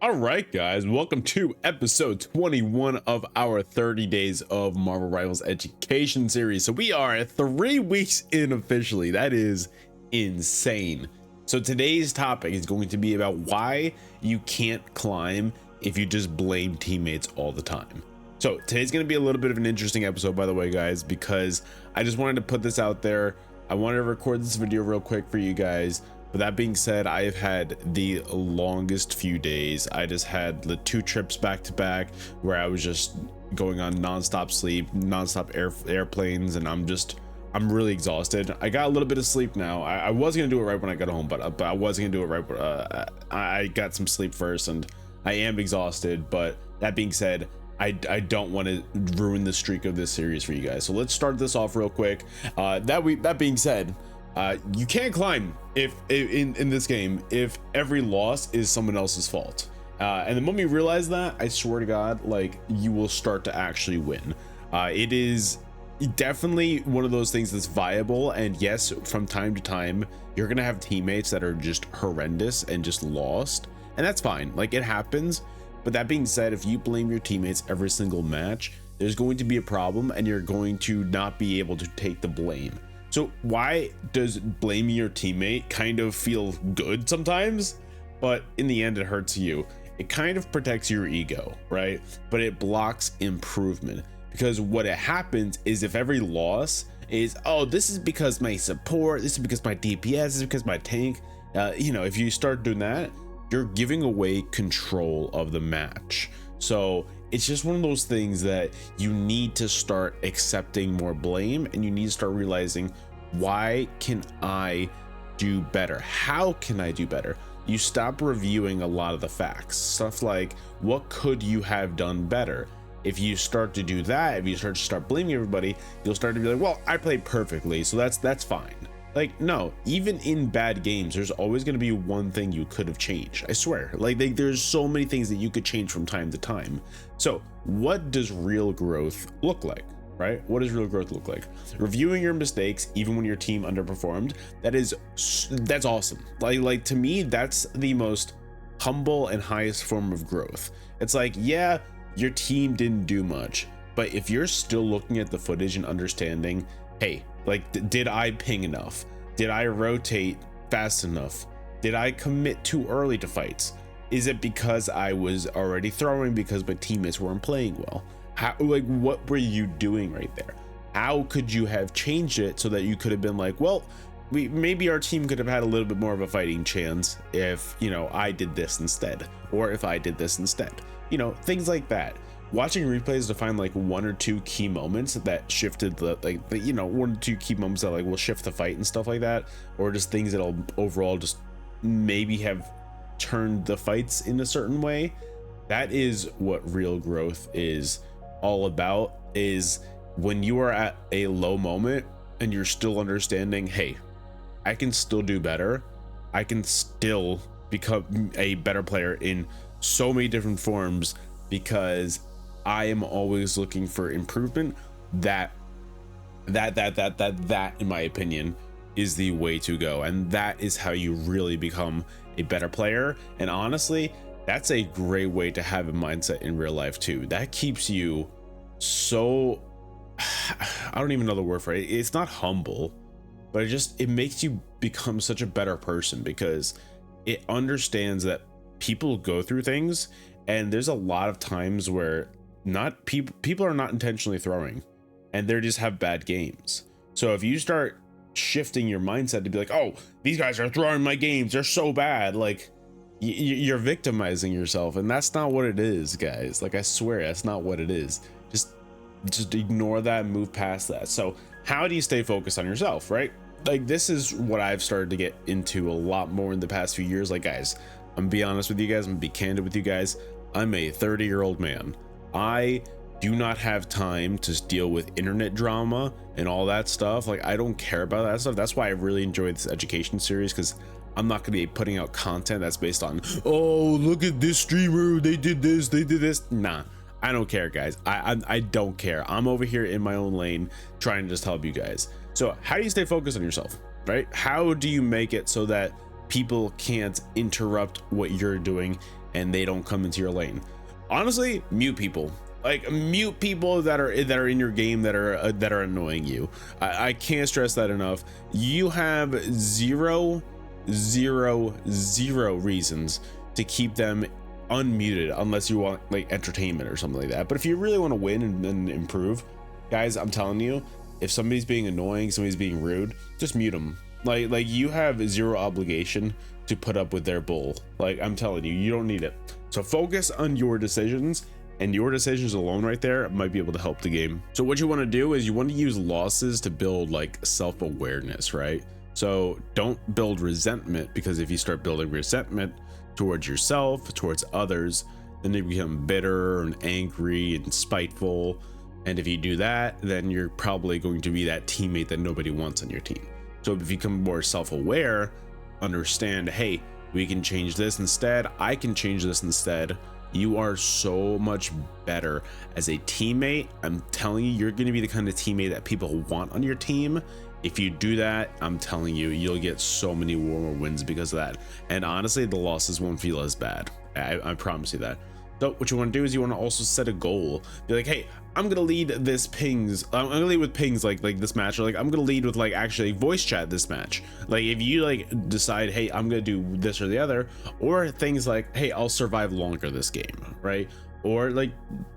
All right, guys, welcome to episode 21 of our 30 Days of Marvel Rivals Education series. So we are 3 weeks in officially. That is insane. So today's topic is going to be about why you can't climb if you just blame teammates all the time. So today's going to be a little bit of an interesting episode, by the way, guys, because I just wanted to put this out there. I wanted to record this video real quick for you guys. But that being said, I have had the longest few days. I just had the 2 trips back to back where I was just going on nonstop sleep, nonstop airplanes, and I'm really exhausted. I got a little bit of sleep now. I was gonna do it right when I got home, but I wasn't gonna do it right. I got some sleep first, and I am exhausted. But that being said, I don't want to ruin the streak of this series for you guys. So let's start this off real quick. That being said. You can't climb if in this game if every loss is someone else's fault, and the moment you realize that, I swear to God, like, you will start to actually win. It is definitely one of those things that's viable, and yes, from time to time you're gonna have teammates that are just horrendous and just lost, and that's fine, like, it happens. But that being said, if you blame your teammates every single match, there's going to be a problem, and you're going to not be able to take the blame. So why does blaming your teammate kind of feel good sometimes, but in the end it hurts you? It kind of protects your ego, right? But it blocks improvement, because what it happens is if every loss is, oh, this is because my support, this is because my DPS, this is because my tank, if you start doing that, you're giving away control of the match. So it's just one of those things that you need to start accepting more blame, and you need to start realizing, why can I do better? How can I do better? You stop reviewing a lot of the facts, stuff like, what could you have done better? If you start to do that, if you start blaming everybody, you'll start to be like, well, I played perfectly, so that's fine. Like, no, even in bad games, there's always going to be one thing you could have changed. I swear, there's so many things that you could change from time to time. So what does real growth look like, right? What does real growth look like? Reviewing your mistakes, even when your team underperformed, that's awesome. Like to me, that's the most humble and highest form of growth. It's like, yeah, your team didn't do much, but if you're still looking at the footage and understanding, hey, like, did I ping enough? Did I rotate fast enough? Did I commit too early to fights? Is it because I was already throwing because my teammates weren't playing well? What were you doing right there? How could you have changed it so that you could have been like, well, maybe our team could have had a little bit more of a fighting chance if, I did this instead, or if I did this instead, things like that. Watching replays to find like 1 or 2 key moments that shifted 1 or 2 key moments that will shift the fight and stuff like that, or just things that'll overall just maybe have turned the fights in a certain way. That is what real growth is all about, is when you are at a low moment and you're still understanding, hey, I can still do better. I can still become a better player in so many different forms, because I am always looking for improvement. That in my opinion is the way to go, and that is how you really become a better player. And honestly, that's a great way to have a mindset in real life too. That keeps you so, I don't even know the word for it. It's not humble, but it makes you become such a better person, because it understands that people go through things, and there's a lot of times where people are not intentionally throwing, and they just have bad games. So if you start shifting your mindset to be like, oh, these guys are throwing my games, they're so bad, like, you're victimizing yourself, and that's not what it is, guys. Like, I swear, that's not what it is. Just ignore that and move past that. So how do you stay focused on yourself, right? Like, this is what I've started to get into a lot more in the past few years. Like, guys, I'm gonna be honest with you guys, I'm gonna be candid with you guys. I'm a 30-year-old man. I do not have time to deal with internet drama and all that stuff. Like, I don't care about that stuff. That's why I really enjoy this education series, because I'm not going to be putting out content that's based on, oh, look at this streamer, they did this. Nah, I don't care, guys. I don't care. I'm over here in my own lane trying to just help you guys. So how do you stay focused on yourself, right? How do you make it so that people can't interrupt what you're doing and they don't come into your lane. Honestly, mute people. Like, mute people that are in your game that are annoying you. I can't stress that enough. You have zero reasons to keep them unmuted unless you want like entertainment or something like that. But if you really want to win and improve, guys, I'm telling you, if somebody's being annoying, somebody's being rude, just mute them. Like you have zero obligation to put up with their bull. Like, I'm telling you, you don't need it. So focus on your decisions, and your decisions alone right there might be able to help the game. So what you want to do is you want to use losses to build like self-awareness, right? So don't build resentment, because if you start building resentment towards yourself, towards others, then you become bitter and angry and spiteful. And if you do that, then you're probably going to be that teammate that nobody wants on your team. So if you become more self-aware, understand, hey, we can change this instead, I can change this instead, you are so much better as a teammate. I'm telling you, you're going to be the kind of teammate that people want on your team. If you do that, I'm telling you, you'll get so many more wins because of that. And honestly, the losses won't feel as bad. I promise you that. So what you want to do is you want to also set a goal. Be like, hey, I'm gonna lead this pings. I'm gonna lead with pings like this match, or like I'm gonna lead with like actually voice chat this match. Like if you like decide, hey, I'm gonna do this or the other, or things like, hey, I'll survive longer this game, right? Or like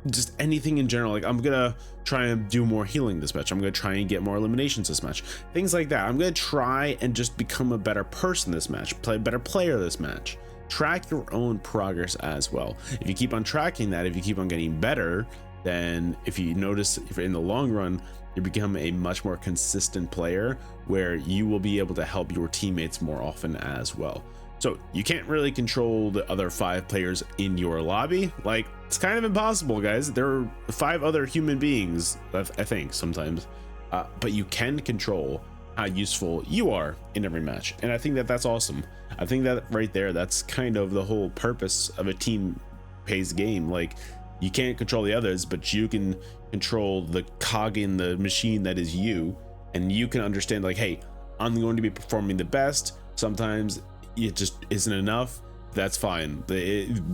just anything in general. Like, I'm gonna try and do more healing this match. I'm gonna try and get more eliminations this match. Things like that. I'm gonna try and just become a better person this match, play a better player this match. Track your own progress as well. If you keep on tracking that, if you keep on getting better, then if you notice, if in the long run, you become a much more consistent player where you will be able to help your teammates more often as well. So you can't really control the other 5 players in your lobby. Like, it's kind of impossible, guys. There are 5 other human beings, I think, sometimes, but you can control how useful you are in every match. And I think that that's awesome. I think that right there, that's kind of the whole purpose of a team-based game. Like, you can't control the others, but you can control the cog in the machine that is you, and you can understand, like, hey, I'm going to be performing the best. Sometimes it just isn't enough. That's fine.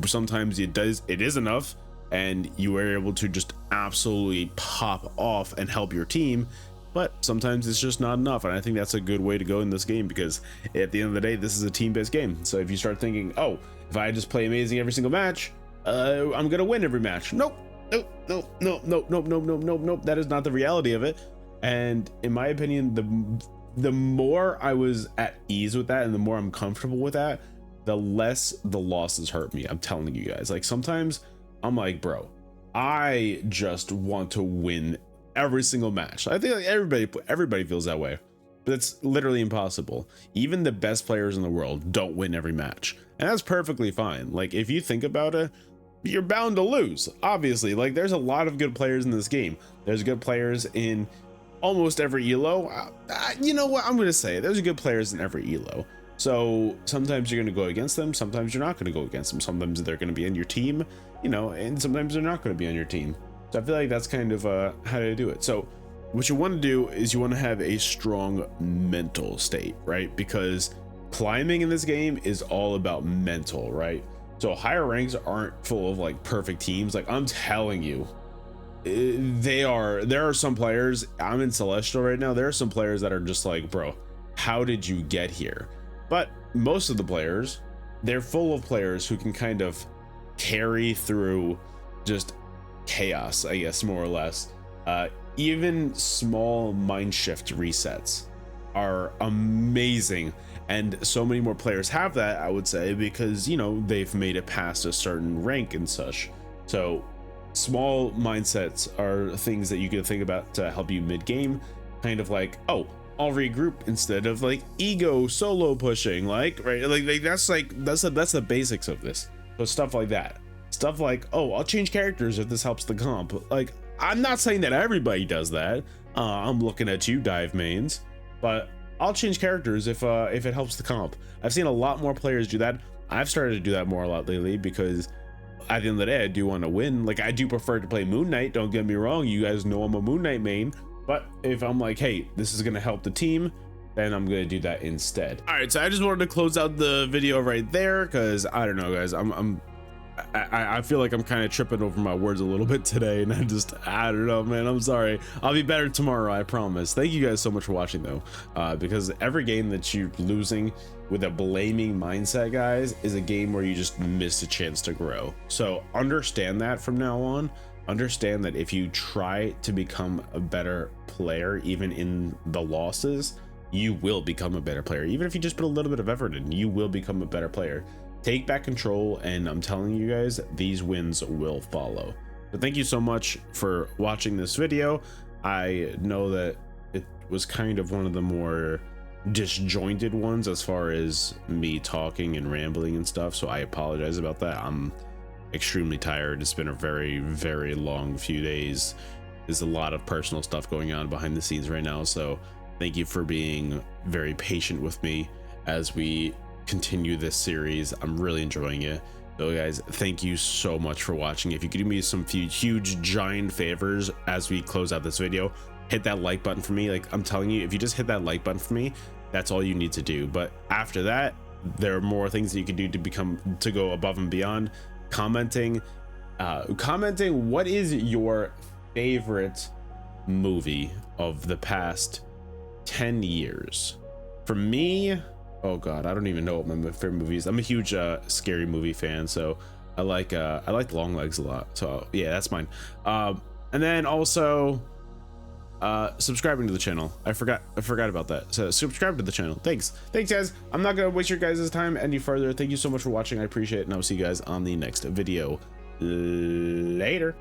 Sometimes it is enough, and you are able to just absolutely pop off and help your team. But sometimes it's just not enough, and I think that's a good way to go in this game, because at the end of the day, this is a team-based game. So if you start thinking, oh, if I just play amazing every single match, I'm gonna win every match. Nope. That is not the reality of it. And in my opinion, the more I was at ease with that, and the more I'm comfortable with that, the less the losses hurt me. I'm telling you guys. Like, sometimes I'm like, bro, I just want to win every single match. I think like everybody feels that way, but it's literally impossible. Even the best players in the world don't win every match, and that's perfectly fine. Like, if you think about it, you're bound to lose, obviously. Like, there's a lot of good players in this game. There's good players in almost every elo. You know what, I'm gonna say there's good players in every elo. So sometimes you're gonna go against them, sometimes you're not gonna go against them. Sometimes they're gonna be in your team, you know, and sometimes they're not gonna be on your team. So I feel like that's kind of how to do it. So what you want to do is you want to have a strong mental state, right? Because climbing in this game is all about mental, right? So higher ranks aren't full of like perfect teams. Like, I'm telling you, there are some players, I'm in Celestial right now, there are some players that are just like, bro, how did you get here? But most of the players, they're full of players who can kind of carry through just chaos, I guess, more or less. Even small mind shift resets are amazing, and so many more players have that, I would say, because, you know, they've made it past a certain rank and such. So small mindsets are things that you can think about to help you mid-game, kind of like, oh, I'll regroup instead of like ego solo pushing, like, right? Like that's the basics of this. So stuff like that. Stuff like, oh, I'll change characters if this helps the comp. Like, I'm not saying that everybody does that. I'm looking at you, dive mains, but I'll change characters if it helps the comp. I've seen a lot more players do that. I've started to do that more a lot lately, because at the end of the day, I do want to win. Like, I do prefer to play Moon Knight, don't get me wrong. You guys know I'm a Moon Knight main, but if I'm like, hey, this is gonna help the team, then I'm gonna do that instead. All right, so I just wanted to close out the video right there, because I don't know, guys, I'm I feel like I'm kind of tripping over my words a little bit today, and I don't know, man. I'm sorry. I'll be better tomorrow, I promise. Thank you guys so much for watching, though, because every game that you're losing with a blaming mindset, guys, is a game where you just missed a chance to grow. So understand that from now on. Understand that if you try to become a better player, even in the losses, you will become a better player. Even if you just put a little bit of effort in, you will become a better player. Take back control, and I'm telling you guys, these wins will follow. So thank you so much for watching this video. I know that it was kind of one of the more disjointed ones as far as me talking and rambling and stuff, so I apologize about that. I'm extremely tired. It's been a very, very long few days. There's a lot of personal stuff going on behind the scenes right now, so thank you for being very patient with me as we continue this series. I'm really enjoying it. So guys, thank you so much for watching. If you could do me some few huge giant favors as we close out this video, hit that like button for me. Like I'm telling you, if you just hit that like button for me, that's all you need to do. But after that, there are more things that you can do to go above and beyond. Commenting what is your favorite movie of the past 10 years? For me, oh god, I don't even know what my favorite movie is. I'm a huge scary movie fan, so I like Long Legs a lot. So yeah, that's mine. And then also subscribing to the channel. I forgot about that. So subscribe to the channel. Thanks guys. I'm not gonna waste your guys' time any further. Thank you so much for watching. I appreciate it, and I'll see you guys on the next video. Later.